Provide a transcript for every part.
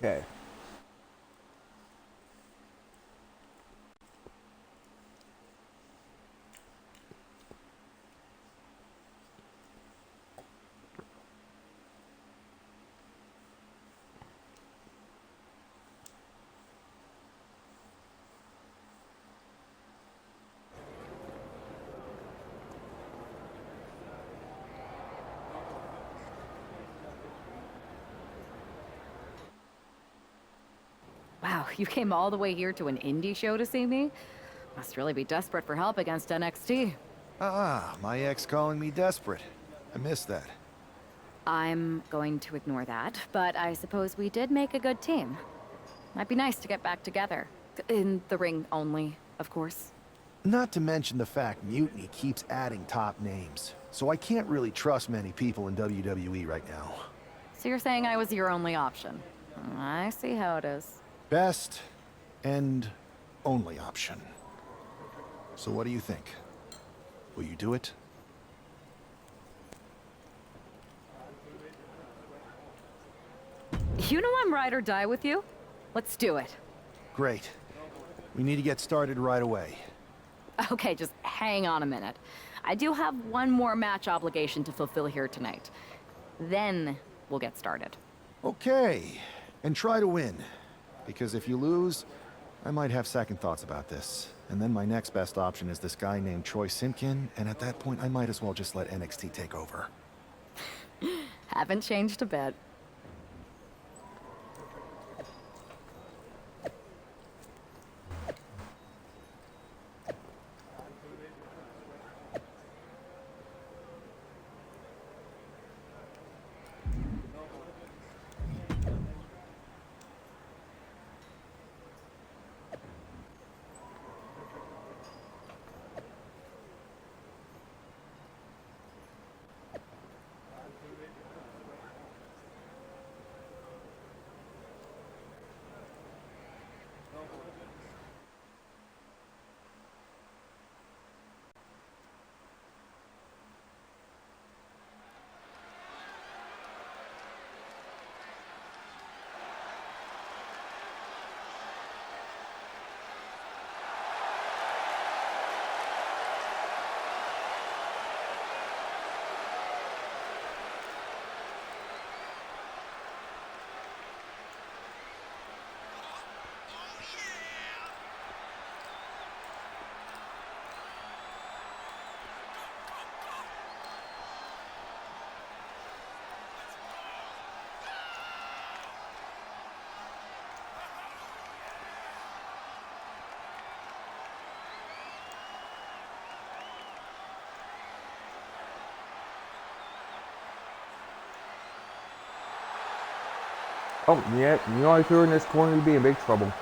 Okay. Wow, you came all the way here to an indie show to see me? Must really be desperate for help against NXT. Ah, my ex calling me desperate. I missed that. I'm going to ignore that, but I suppose we did make a good team. Might be nice to get back together. In the ring only, of course. Not to mention the fact Mutiny keeps adding top names, so I can't really trust many people in WWE right now. So you're saying I was your only option? I see how it is. Best and only option. So what do you think? Will you do it? You know I'm ride or die with you. Let's do it. Great. We need to get started right away. Okay, just hang on a minute. I do have one more match obligation to fulfill here tonight. Then we'll get started. Okay, and try to win. Because if you lose, I might have second thoughts about this. And then my next best option is this guy named Troy Simpkin, and at that point I might as well just let NXT take over. Haven't changed a bit. Oh, yeah, you know if you're in this corner, you'd be in big trouble.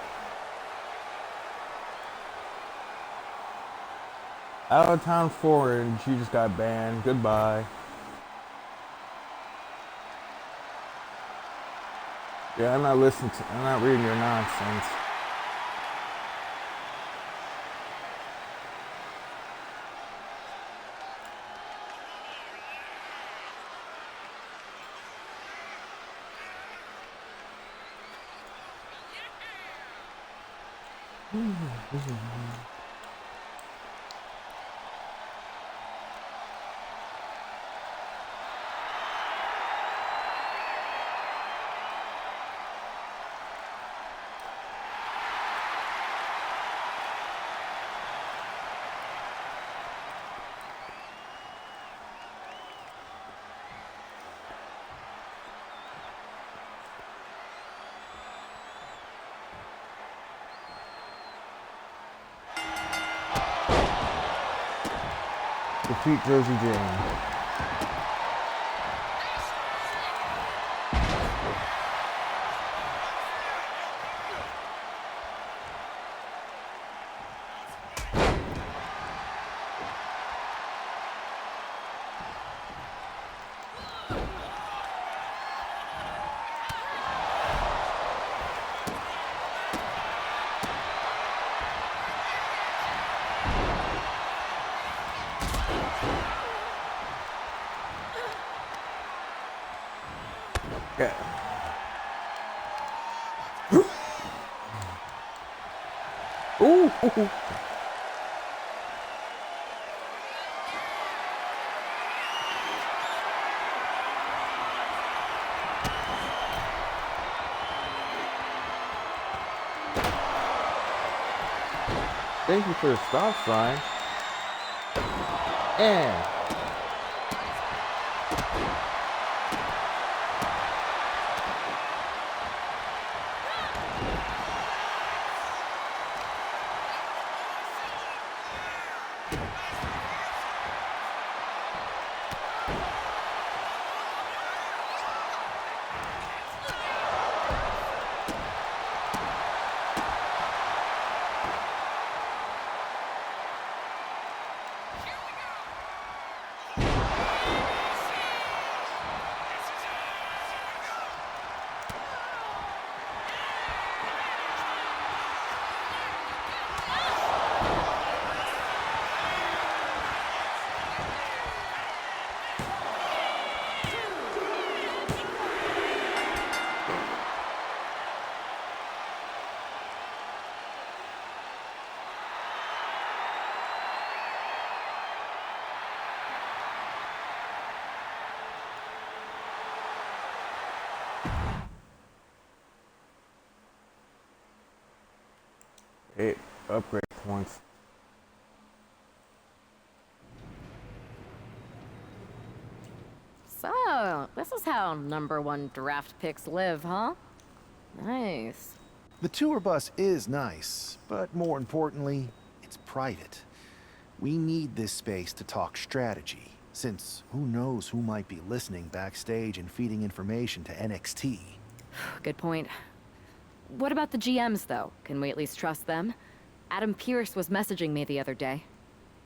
Out of town foreign, she just got banned. Goodbye. Yeah, I'm not reading your nonsense. Defeat Jersey Jane. Yeah. Thank you for the stop sign. And it upgrade points. So, this is how #1 draft picks live, huh? Nice. The tour bus is nice, but more importantly, it's private. We need this space to talk strategy, since who knows who might be listening backstage and feeding information to NXT. Good point. What about the GMs, though? Can we at least trust them? Adam Pearce was messaging me the other day.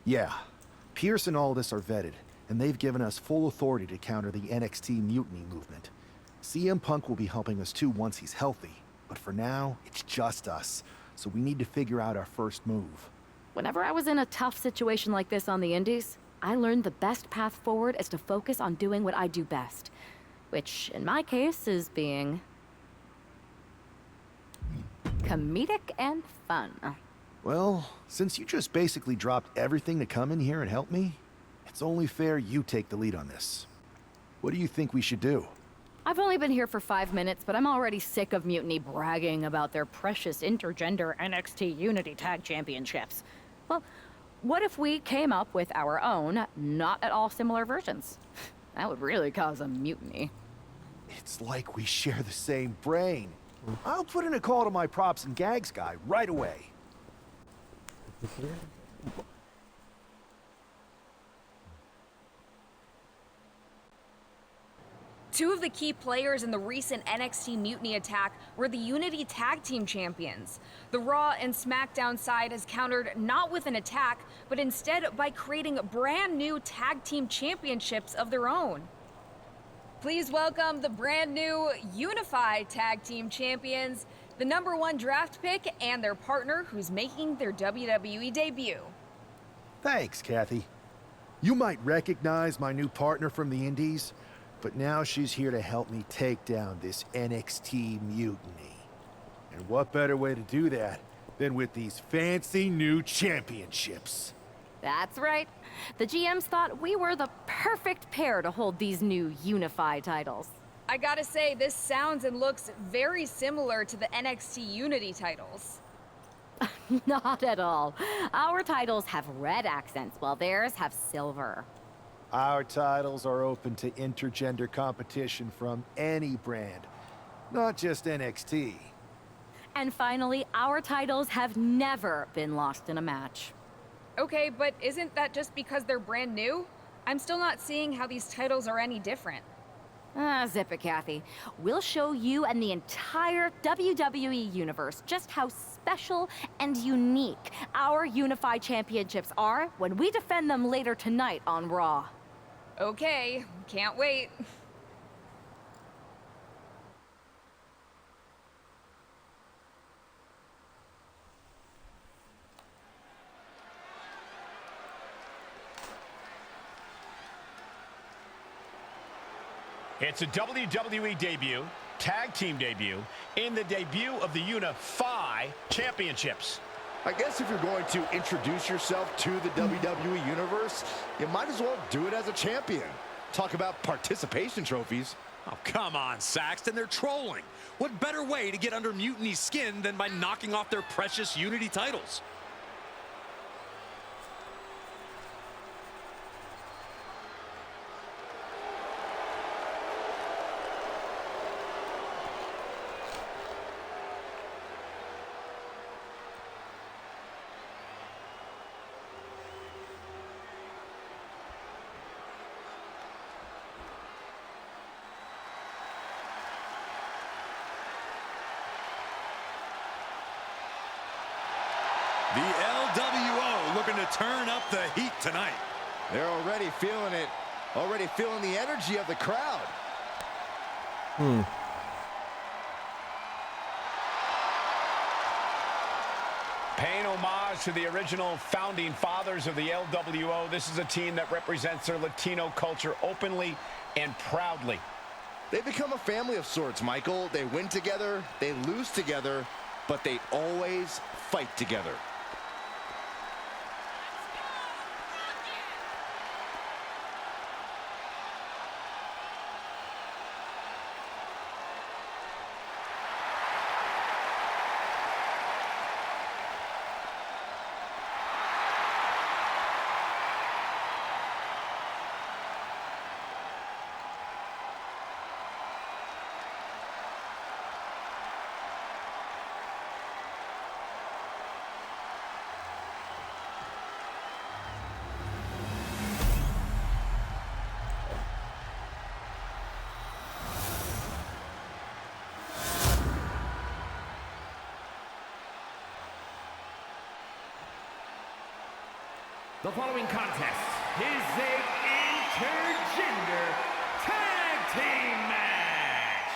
Yeah, Pierce and Aldis are vetted, and they've given us full authority to counter the NXT mutiny movement. CM Punk will be helping us too once he's healthy, but for now, it's just us, so we need to figure out our first move. Whenever I was in a tough situation like this on the Indies, I learned the best path forward is to focus on doing what I do best. Which, in my case, is being comedic and fun. Well, since you just basically dropped everything to come in here and help me, it's only fair you take the lead on this. What do you think we should do? I've only been here for 5 minutes, but I'm already sick of Mutiny bragging about their precious intergender NXT Unity Tag Championships. Well, what if we came up with our own, not at all similar versions? That would really cause a mutiny. It's like we share the same brain. I'll put in a call to my props and gags guy right away. Two of the key players in the recent NXT Mutiny attack were the Unity Tag Team Champions. The Raw and SmackDown side has countered not with an attack, but instead by creating brand new Tag Team Championships of their own. Please welcome the brand new Unified Tag Team Champions, the #1 draft pick, and their partner who's making their WWE debut. Thanks, Kathy. You might recognize my new partner from the Indies, but now she's here to help me take down this NXT mutiny. And what better way to do that than with these fancy new championships? That's right. The GMs thought we were the perfect pair to hold these new unified titles. I gotta say, this sounds and looks very similar to the NXT Unity titles. Not at all. Our titles have red accents, while theirs have silver. Our titles are open to intergender competition from any brand, not just NXT. And finally, our titles have never been lost in a match. Okay, but isn't that just because they're brand new? I'm still not seeing how these titles are any different. Zip it, Kathy. We'll show you and the entire WWE universe just how special and unique our unified championships are when we defend them later tonight on Raw. Okay, can't wait. It's a WWE debut, tag team debut, in the debut of the Unify Championships. I guess if you're going to introduce yourself to the WWE Universe, you might as well do it as a champion. Talk about participation trophies. Oh, come on, Saxton. They're trolling. What better way to get under Mutiny's skin than by knocking off their precious Unity titles? The LWO looking to turn up the heat tonight. They're already feeling it. Already feeling the energy of the crowd. Paying homage to the original founding fathers of the LWO, this is a team that represents their Latino culture openly and proudly. They become a family of sorts, Michael. They win together, they lose together, but they always fight together. The following contest is a intergender tag team match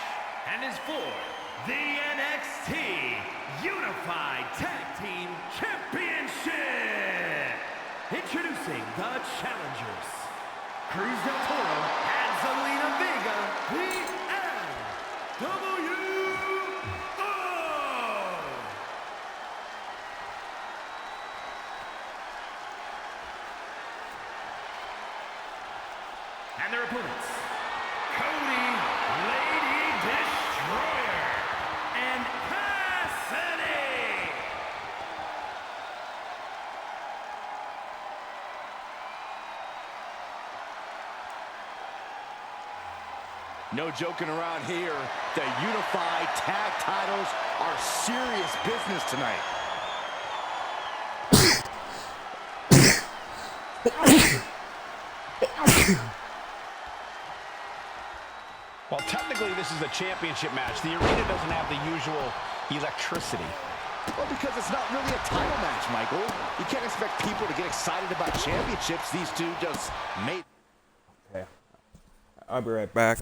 and is for the NXT Unified Tag Team Championship. Introducing the challengers, Cruz del Toro and Zelina Vega, the LWO. And their opponents, Cody, Lady Destroyer, and Cassidy. No joking around here. The Unified Tag Titles are serious business tonight. Well, technically, this is a championship match. The arena doesn't have the usual electricity. Well, because it's not really a title match, Michael. You can't expect people to get excited about championships. These two just made... Okay. I'll be right back.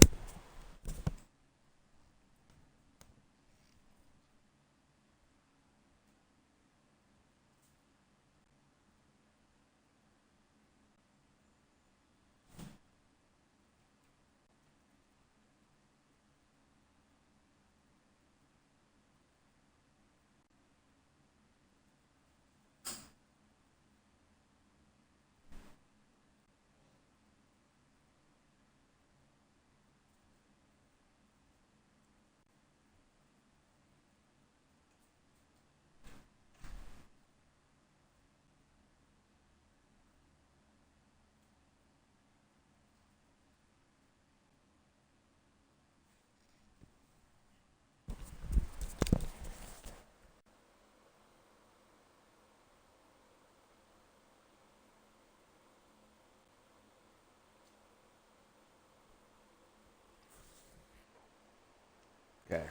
Okay.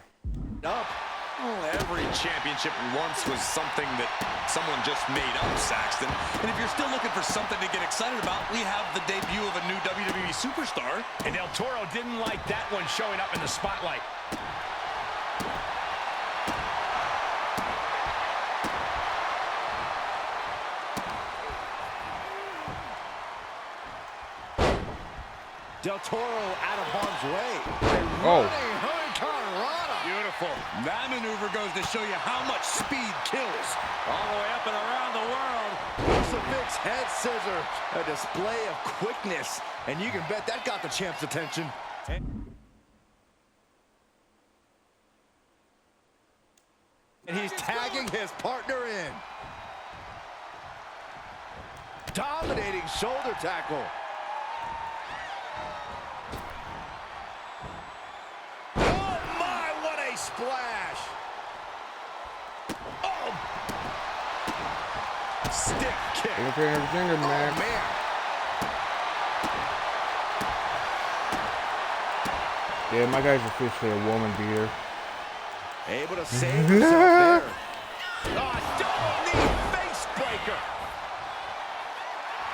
up. Well, every championship once was something that someone just made up, Saxton. And if you're still looking for something to get excited about, we have the debut of a new WWE superstar. And Del Toro didn't like that one showing up in the spotlight. Del Toro out of harm's way. Oh. Running Hurricane Rana. Beautiful. That maneuver goes to show you how much speed kills. All the way up and around the world. Crucifix head scissor. A display of quickness. And you can bet that got the champ's attention. And he's tagging his partner in. Dominating shoulder tackle. Oh my, what a splash. Oh. Stiff kick. Finger, man. Oh, man. Yeah, my guy's officially a woman beater. Able to save himself there. Oh, double knee face breaker.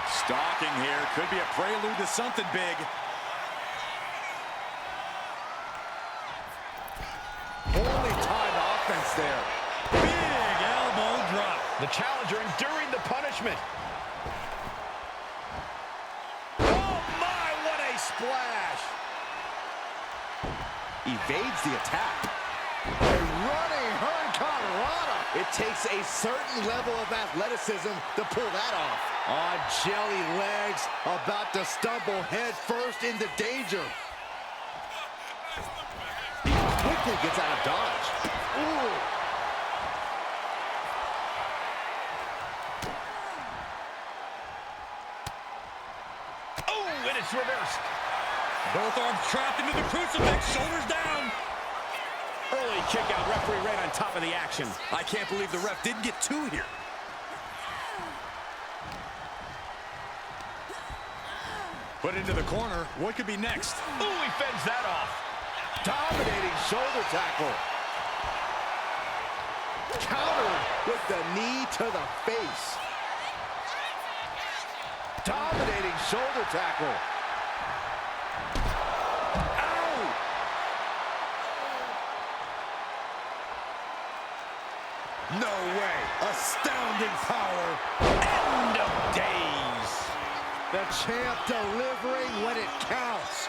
Stalking here. Could be a prelude to something big. Only time offense there. Big elbow drop. The challenger enduring the punishment. Oh my, what a splash. Evades the attack. A running hurricanrana. It takes a certain level of athleticism to pull that off. On jelly legs, about to stumble head first into danger. He quickly gets out of dodge. Ooh. Oh, and it's reversed. Both arms trapped into the crucifix. Shoulders down. Early kick out, referee right on top of the action. I can't believe the ref didn't get two here. Put into the corner. What could be next? Ooh, he fends that off. Dominating shoulder tackle. Countered with the knee to the face. Dominating shoulder tackle. Ow! No way. Astounding power. End of days. The champ delivering when it counts.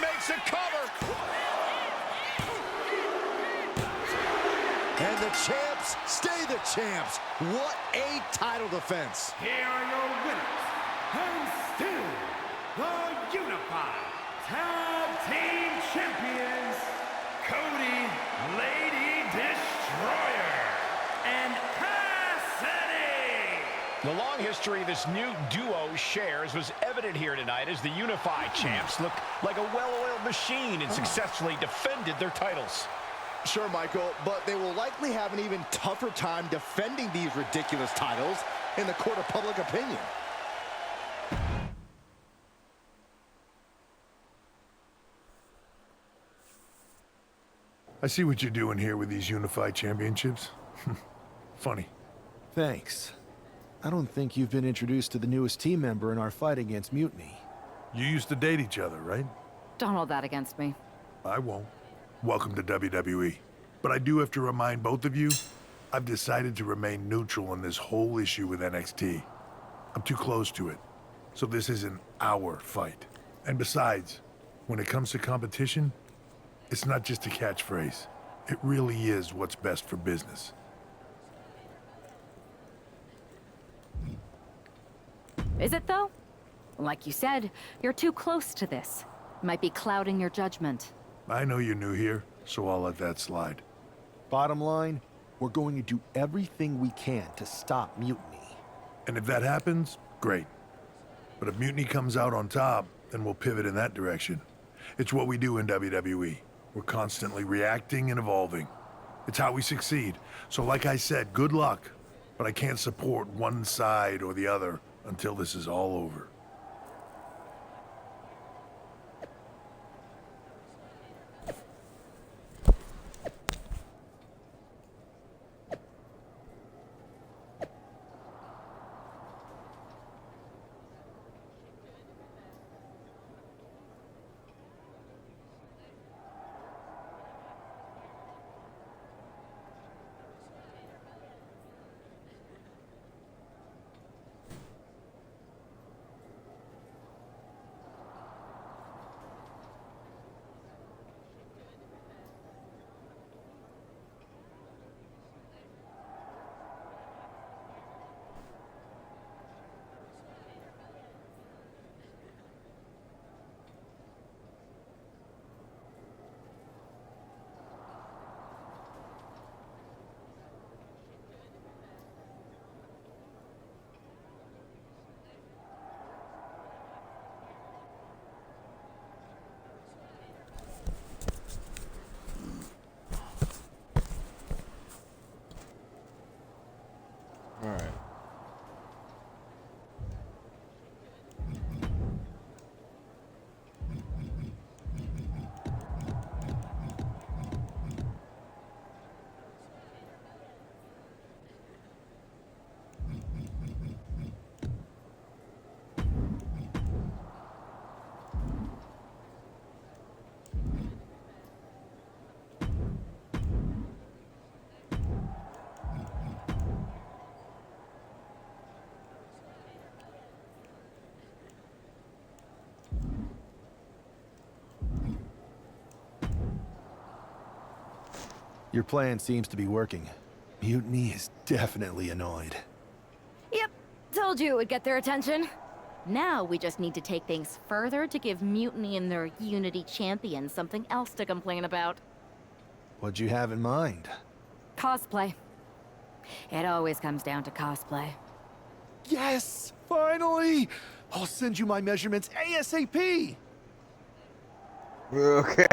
Makes a cover. And the champs stay the champs. What a title defense. Here are your winners, and still the Unified Tag Team Champions, Cody, Lady Destroyer, and Cassidy. The long history this new duo shares was evident here tonight as the Unified champs look like a well-oiled machine and successfully defended their titles. Sure, Michael, but they will likely have an even tougher time defending these ridiculous titles in the court of public opinion. I see what you're doing here with these Unified Championships. Funny. Thanks. I don't think you've been introduced to the newest team member in our fight against Mutiny. You used to date each other, right? Don't hold that against me. I won't. Welcome to WWE. But I do have to remind both of you, I've decided to remain neutral in this whole issue with NXT. I'm too close to it. So this isn't our fight. And besides, when it comes to competition, it's not just a catchphrase. It really is what's best for business. Is it, though? Like you said, you're too close to this. Might be clouding your judgment. I know you're new here, so I'll let that slide. Bottom line, we're going to do everything we can to stop Mutiny. And if that happens, great. But if Mutiny comes out on top, then we'll pivot in that direction. It's what we do in WWE. We're constantly reacting and evolving. It's how we succeed. So like I said, good luck. But I can't support one side or the other until this is all over. Your plan seems to be working. Mutiny is definitely annoyed. Yep, told you it would get their attention. Now we just need to take things further to give Mutiny and their Unity champions something else to complain about. What'd you have in mind? Cosplay. It always comes down to cosplay. Yes! Finally! I'll send you my measurements ASAP! Okay.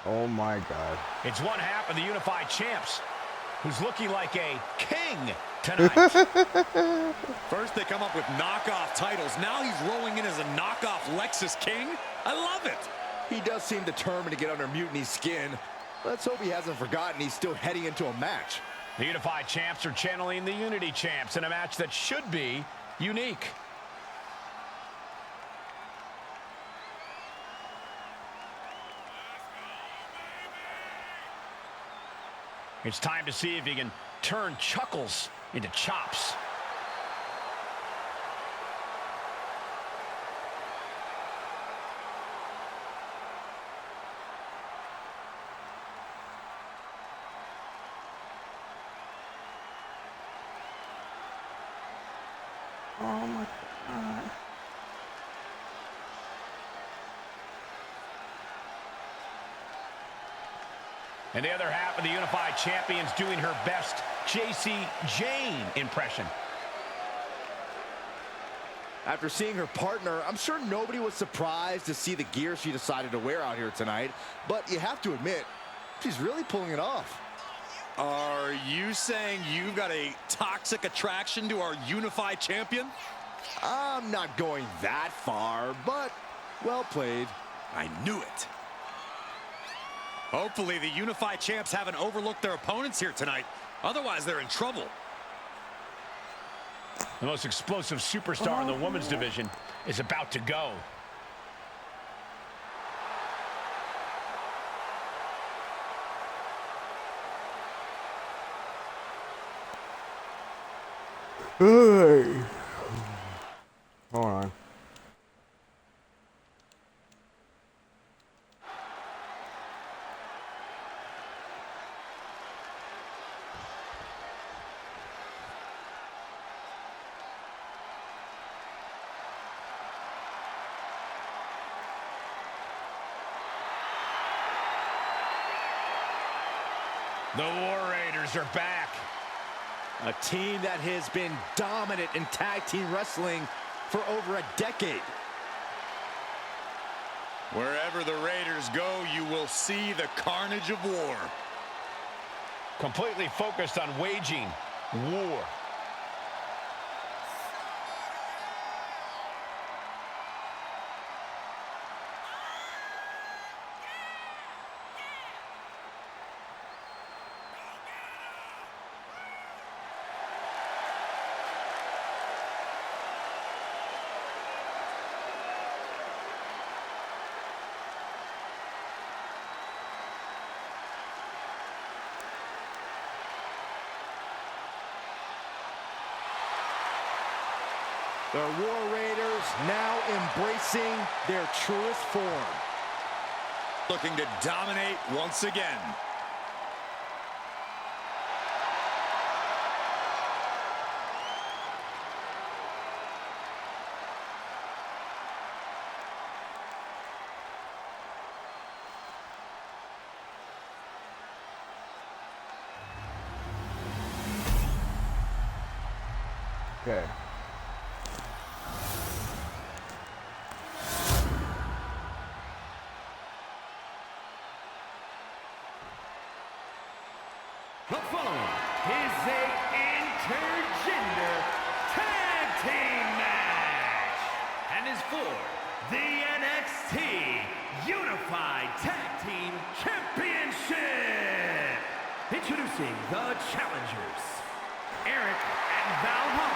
Oh my God. It's one half of the Unified Champs, who's looking like a king tonight. First they come up with knockoff titles. Now he's rolling in as a knockoff Lexus King. I love it. He does seem determined to get under Mutiny's skin. Let's hope he hasn't forgotten he's still heading into a match. The Unified Champs are channeling the Unity Champs in a match that should be unique. It's time to see if he can turn chuckles into chops. Oh my God. And the other half of the Unified Champions doing her best JC Jane impression. After seeing her partner, I'm sure nobody was surprised to see the gear she decided to wear out here tonight. But you have to admit, she's really pulling it off. Are you saying you've got a toxic attraction to our Unified Champion? I'm not going that far, but well played. I knew it. Hopefully the Unified Champs haven't overlooked their opponents here tonight. Otherwise, they're in trouble. The most explosive superstar in the women's division is about to go. Hey. Hold on. The War Raiders are back. A team that has been dominant in tag team wrestling for over a decade. Wherever the Raiders go, you will see the carnage of war. Completely focused on waging war. The War Raiders now embracing their truest form. Looking to dominate once again. Okay. The following a intergender tag team match and is for the NXT Unified Tag Team Championship. Introducing the challengers, Eric and Valhalla,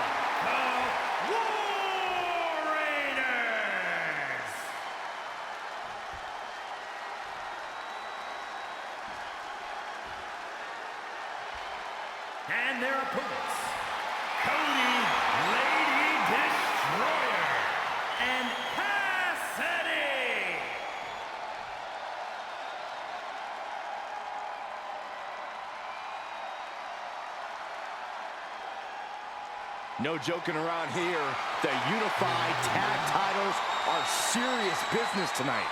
the War Raiders. And their opponents, Cody, Lady Destroyer, and Cassidy. No joking around here. The unified tag titles are serious business tonight.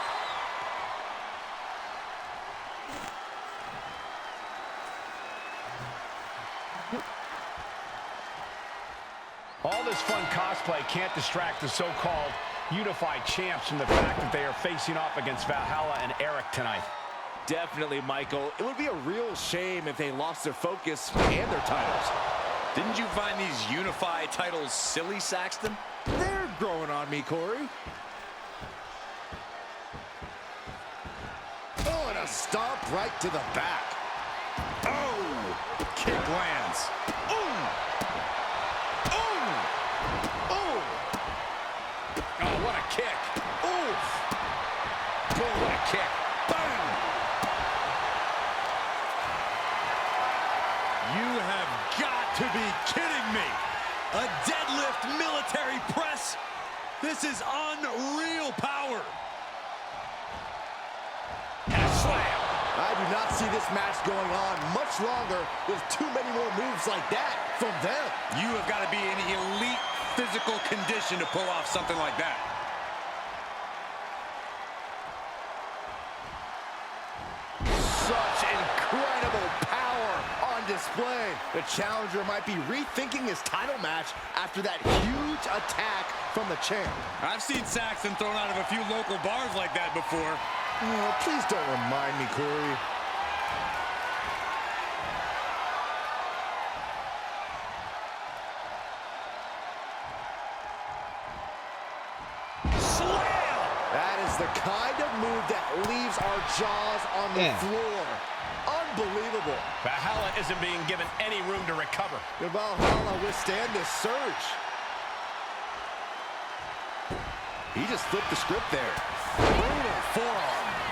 All this fun cosplay can't distract the so-called unified champs from the fact that they are facing off against Valhalla and Eric tonight. Definitely, Michael. It would be a real shame if they lost their focus and their titles. Didn't you find these unified titles silly, Saxton? They're growing on me, Corey. Oh, and a stomp right to the back. Oh! Kick lands. Oh! Oh! Oh! Oh, what a kick. Oof! Oh, what a kick. Bam! You have got to be kidding me. A deadlift military press? This is unreal power. And a slam. I do not see this match going on much longer with too many more moves like that from them. You have got to be in elite physical condition to pull off something like that. Such incredible power on display. The challenger might be rethinking his title match after that huge attack from the champ. I've seen Saxton thrown out of a few local bars like that before. Oh, please don't remind me, Corey. Slam! That is the kind of move that leaves our jaws on the floor. Unbelievable. Valhalla isn't being given any room to recover. Can Valhalla withstand this surge? He just flipped the script there. Brutal forearm.